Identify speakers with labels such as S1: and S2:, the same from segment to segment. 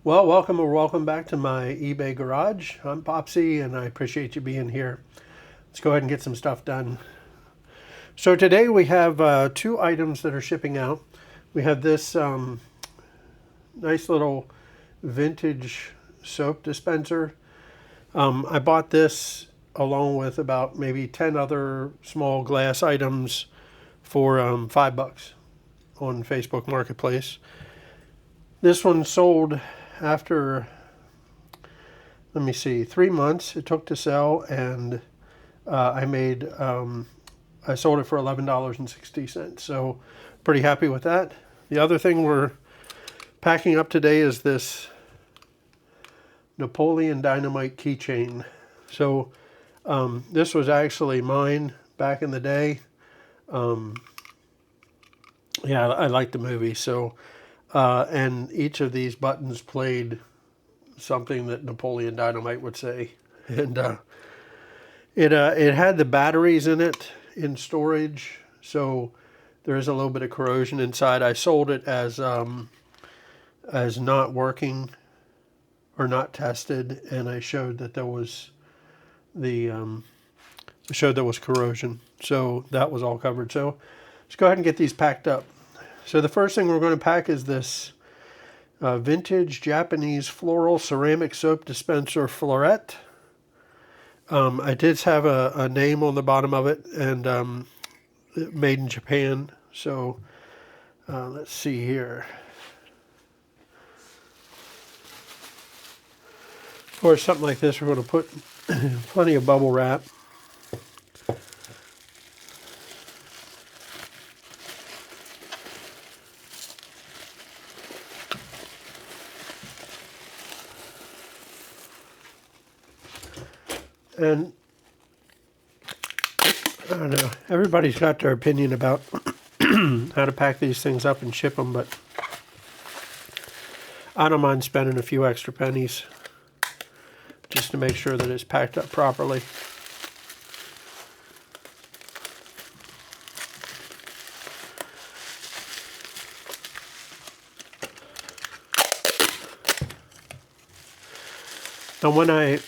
S1: Well, welcome or welcome back to my eBay garage. I'm Popsy and I appreciate you being here. Let's go ahead and get some stuff done. So today we have two items that are shipping out. We have this nice little vintage soap dispenser. I bought this along with about maybe 10 other small glass items for $5 on Facebook Marketplace. This one sold after, let me see, 3 months it took to sell, and I sold it for $11.60. So pretty happy with that. The other thing we're packing up today is this Napoleon Dynamite keychain. So this was actually mine back in the day. Yeah, I like the movie. So and each of these buttons played something that Napoleon Dynamite would say. And it had the batteries in it in storage, so there is a little bit of corrosion inside. I sold it as not working or not tested, and I showed that there was corrosion. So that was all covered. So let's go ahead and get these packed up. So the first thing we're going to pack is this vintage Japanese floral ceramic soap dispenser floret. I did have a name on the bottom of it, and made in Japan. So let's see here. Of course, something like this, we're going to put plenty of bubble wrap. And I don't know, everybody's got their opinion about how to pack these things up and ship them, but I don't mind spending a few extra pennies just to make sure that it's packed up properly. Now, when I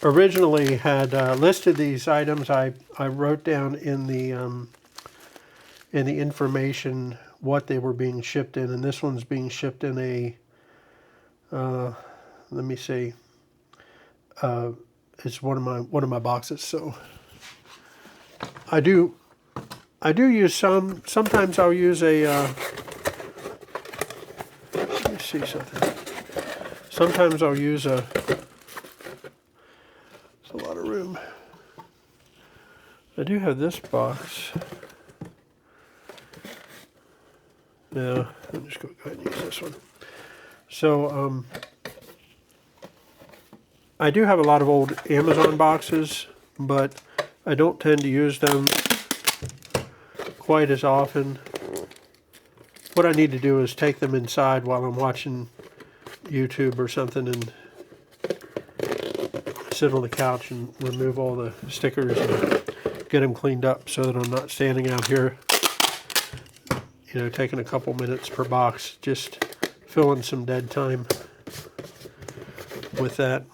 S1: originally had listed these items, I wrote down in the information what they were being shipped in, and this one's being shipped in a let me see, it's one of my boxes. So I do use sometimes I'll use a let me see something. Sometimes I'll use a lot of room. I do have this box. No, I'm just going to go ahead and use this one. So I do have a lot of old Amazon boxes, but I don't tend to use them quite as often. What I need to do is take them inside while I'm watching YouTube or something and sit on the couch and remove all the stickers and get them cleaned up so that I'm not standing out here, taking a couple minutes per box, just filling some dead time with that.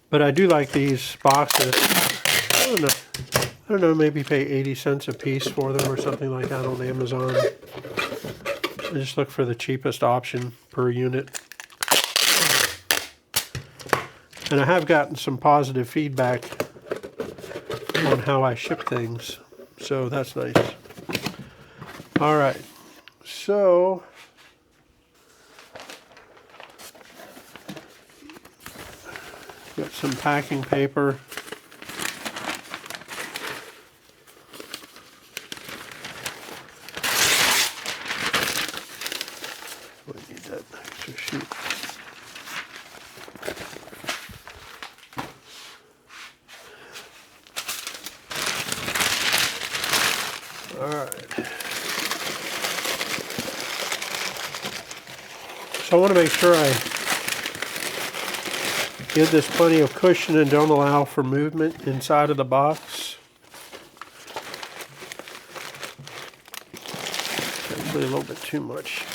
S1: But I do like these boxes. I don't know, maybe pay 80 cents a piece for them or something like that on Amazon. I just look for the cheapest option per unit. And I have gotten some positive feedback on how I ship things, so that's nice. All right, so got some packing paper. So I want to make sure I Give this plenty of cushion and don't allow for movement inside of the box. Actually a little bit too much.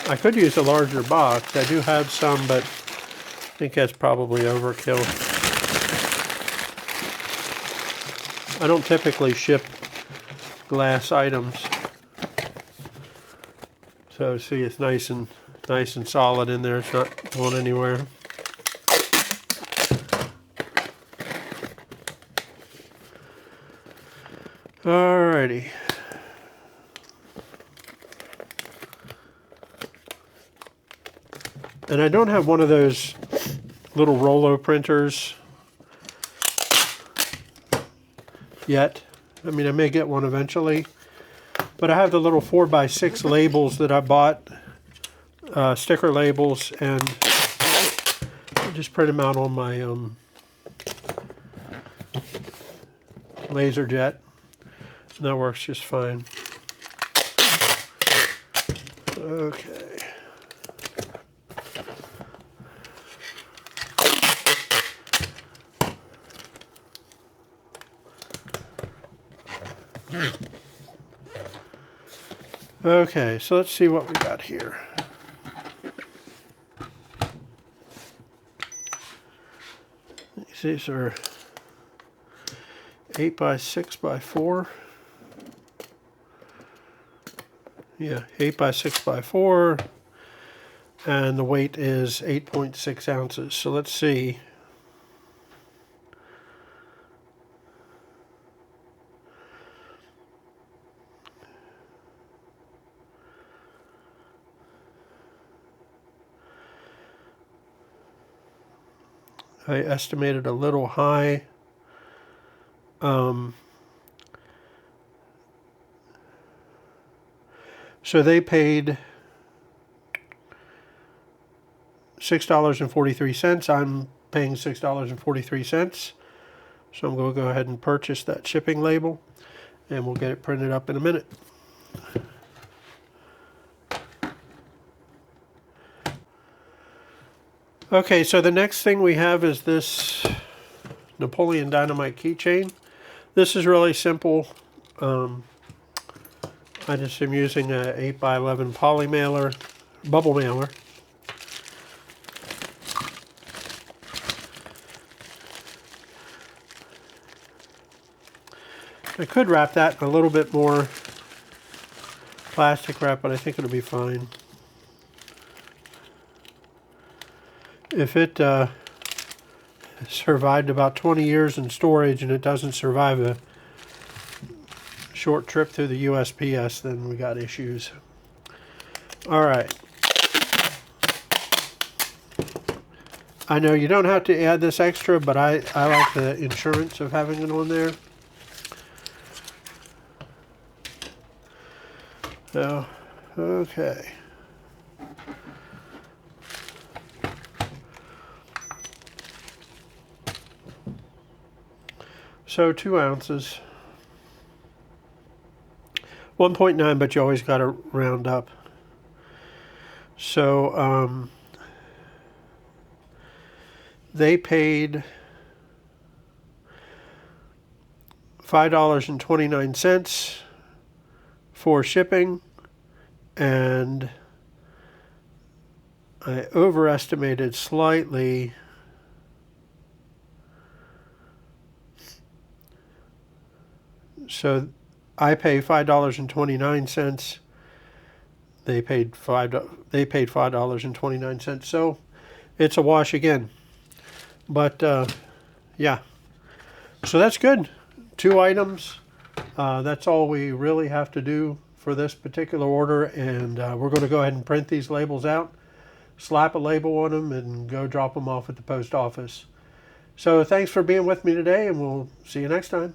S1: I could use a larger box. I do have some, but I think that's probably overkill. I don't typically ship glass items. So see, it's nice and solid in there. It's not going anywhere. Alrighty. And I don't have one of those little Rolo printers yet. I mean, I may get one eventually. But I have the little 4x6 labels that I bought, sticker labels, and I just print them out on my laser jet. And that works just fine. Okay. Okay, so let's see what we got here. These are 8x6x4. Yeah, 8x6x4, and the weight is 8.6 ounces. So let's see. I estimated a little high. So they paid $6.43. I'm paying $6.43. So I'm going to go ahead and purchase that shipping label, and we'll get it printed up in a minute. Okay, so the next thing we have is this Napoleon Dynamite keychain. This is really simple. I just am using a 8x11 poly mailer, bubble mailer. I could wrap that in a little bit more plastic wrap, but I think it'll be fine. If it survived about 20 years in storage and it doesn't survive a short trip through the USPS, then we got issues. All right. I know you don't have to add this extra, but I like the insurance of having it on there. So, okay. So 2 ounces. 1.9, but you always got to round up. So they paid $5.29 for shipping, and I overestimated slightly. So I pay $5.29. They paid $5.29. So it's a wash again. But yeah. So that's good. 2 items. That's all we really have to do for this particular order, and we're going to go ahead and print these labels out, slap a label on them, and go drop them off at the post office. So thanks for being with me today, and we'll see you next time.